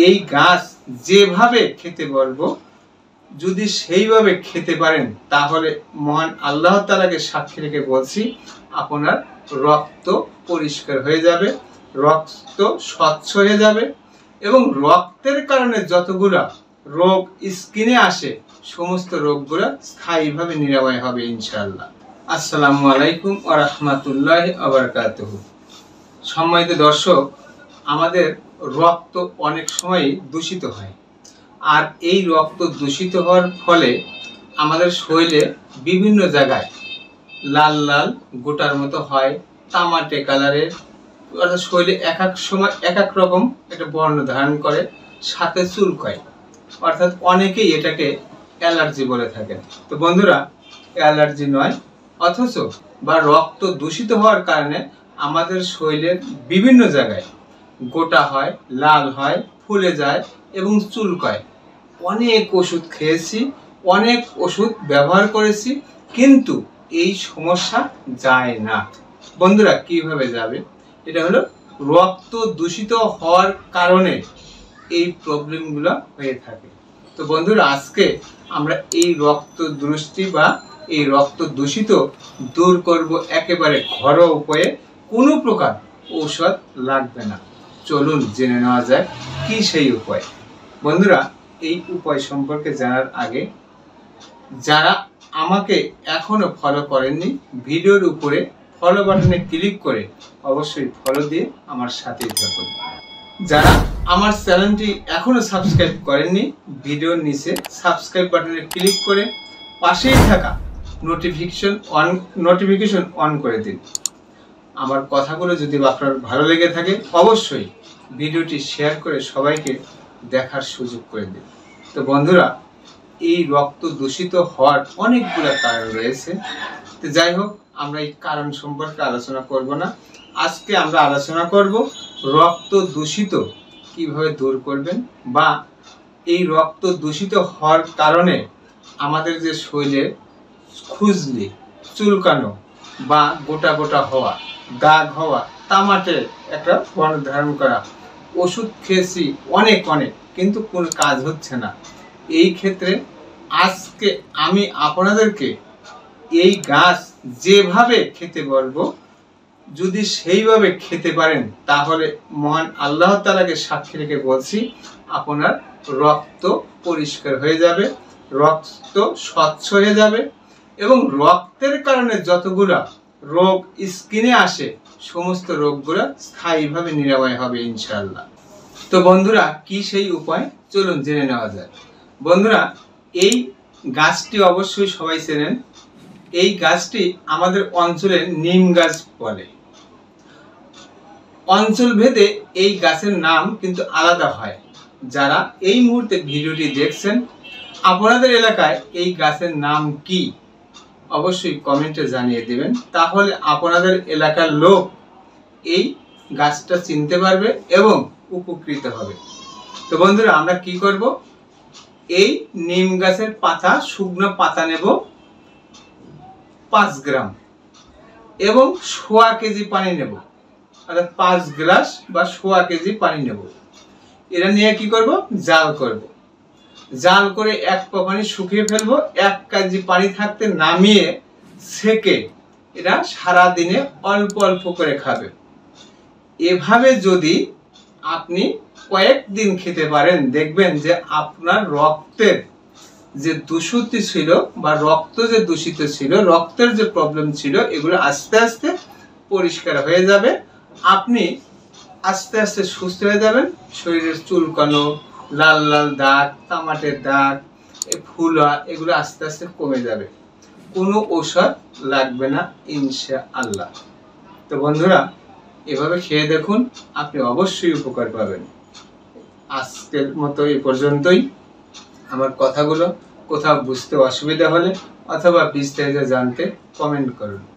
এই গাছ যেভাবে খেতে বলবো যদি সেইভাবে খেতে পারেন তাহলে মহান আল্লাহ তাআলাকে সাক্ষী রেখে বলছি আপনার রক্ত পরিষ্কার হয়ে যাবে, রক্ত স্বচ্ছ হয়ে যাবে এবং রক্তের কারণে যতগুলা রোগ স্কিনে আসে সমস্ত রোগগুলো স্থায়ীভাবে নিরাময় হবে ইনশাআল্লাহ। আসসালামু আলাইকুম ওয়া রাহমাতুল্লাহি ওয়া বারাকাতুহু। সম্মানিত দর্শক, আমাদের রক্ত অনেক সময় দূষিত হয়, আর এই রক্ত দূষিত হওয়ার ফলে আমাদের শরীরে বিভিন্ন জায়গায় লাল লাল গোটার মতো হয়, তামাটে কালারের, অর্থাৎ শরীরে এক এক সময় এক এক রকম একটা বর্ণ ধারণ করে, সাথে চুলকায়, অর্থাৎ অনেকেই এটাকে অ্যালার্জি বলে থাকেন। তো বন্ধুরা, অ্যালার্জি নয়, অথচ বা রক্ত দূষিত হওয়ার কারণে আমাদের শরীরের বিভিন্ন জায়গায় গোটা হয়, লাল হয়, ফুলে যায় এবং চুলকায়। অনেক ওষুধ খেয়েছি, অনেক ওষুধ ব্যবহার করেছি, কিন্তু এই সমস্যা যায় না। বন্ধুরা, কিভাবে যাবে? এটা হলো রক্ত দূষিত হওয়ার কারণে এই প্রবলেমগুলো হয়ে থাকে। তো বন্ধুরা, আজকে আমরা এই রক্ত দূষিত বা এই রক্ত দূষিত দূর করব একেবারে ঘরোয়া উপায়ে, কোনো প্রকার ঔষধ লাগবে না। চলুন জেনে নেওয়া যায় কি সেই উপায়। বন্ধুরা, এই উপায় সম্পর্কে জানার আগে যারা আমাকে এখনো ফলো করেননি, ভিডিওর উপরে ফলো বাটনে ক্লিক করে অবশ্যই ফলো দিয়ে আমার সাথেই থাকুন। যারা আমার চ্যানেলটি এখনো সাবস্ক্রাইব করেননি, ভিডিওর নিচে সাবস্ক্রাইব বাটনে ক্লিক করে পাশেই থাকা নোটিফিকেশন অন করে দিন। আমার কথাগুলো যদি আপনার ভালো লেগে থাকে অবশ্যই ভিডিওটি শেয়ার করে সবাইকে দেখার সুযোগ করে দিন। তো বন্ধুরা, এই রক্ত দূষিত হওয়ার অনেকগুলো কারণ রয়েছে। তো যাই হোক, আমরা এই কারণ সম্পর্কে আলোচনা করব না। আজকে আমরা আলোচনা করব রক্ত দূষিত কিভাবে দূর করবেন, বা এই রক্ত দূষিত হওয়ার কারণে আমাদের যে শরীরে খুজলি, চুলকানো বা গোটা গোটা হওয়া, দাগ হওয়া, তামাটে একটা বর্ণ ধারণ করা, ওষুধ খেয়েছি অনেক কিন্তু কোনো কাজ হচ্ছে না। এই ক্ষেত্রে আজকে আমি আপনাদেরকে এই গাছ যেভাবে খেতে বলবো যদি সেইভাবে খেতে পারেন তাহলে মহান আল্লাহ তাআলাকে সাক্ষী রেখে বলছি আপনার রক্ত পরিষ্কার হয়ে যাবে, রক্ত স্বচ্ছ হয়ে যাবে এবং রক্তের কারণে যতগুলা রোগ স্কিনে আসে সমস্ত রোগগুলো স্থায়ীভাবে নিরাময় হবে ইনশাআল্লাহ। তো বন্ধুরা, কি সেই উপায়? চলুন জেনে নেওয়া যায়। বন্ধুরা, এই গাছটি অবশ্যই সবাই চেনেন। এই গাছটি আমাদের অঞ্চলের নিম গাছ বলে। অঞ্চল ভেদে এই গাছের নাম কিন্তু আলাদা হয়। যারা এই মুহূর্তে ভিডিওটি দেখছেন, আপনাদের এলাকায় এই গাছের নাম কি অবশ্যই কমেন্টে জানিয়ে দিবেন, তাহলে আপনাদের এলাকার লোক এই গাছটা চিনতে পারবে এবং উপকৃত হবে। তো বন্ধুরা, আমরা কি করব? এই নিম গাছের পাতা, শুকনো পাতা নেব 5 গ্রাম এবং 1.25 কেজি পানি নেব, অর্থাৎ 5 গ্লাস বা 1.25 কেজি পানি নেব। এটা নিয়ে কি করব? জাল করব। জাল করে এক পা পানি শুকিয়ে ফেলবো। 1 কেজি পানি থাকতে নামিয়ে ছেঁকে এটা সারা দিনে অল্প অল্প করে খাবে। এভাবে যদি আপনি কয়েকদিন খেতে পারেন, দেখবেন যে আপনার রক্তের যে দূষিত ছিল বা রক্ত যে দূষিত ছিল, রক্তের যে প্রবলেম ছিল, এগুলো আস্তে আস্তে পরিষ্কার হয়ে যাবে। আপনি আস্তে আস্তে সুস্থ হয়ে যাবেন। শরীরের চুলকানো, লাল লাল দাগ, তামাটের দাগ, ফুলা, এগুলো আস্তে আস্তে কমে যাবে। কোনো ঔষধ লাগবে না ইনশাআল্লাহ। তো বন্ধুরা, এভাবে খেয়ে দেখুন, আপনি অবশ্যই উপকার পাবেন। আজকের মতো এই পর্যন্তই। আমার কথাগুলো কোথাও বুঝতে অসুবিধা হলে অথবা বিস্তারিত জানতে কমেন্ট করুন।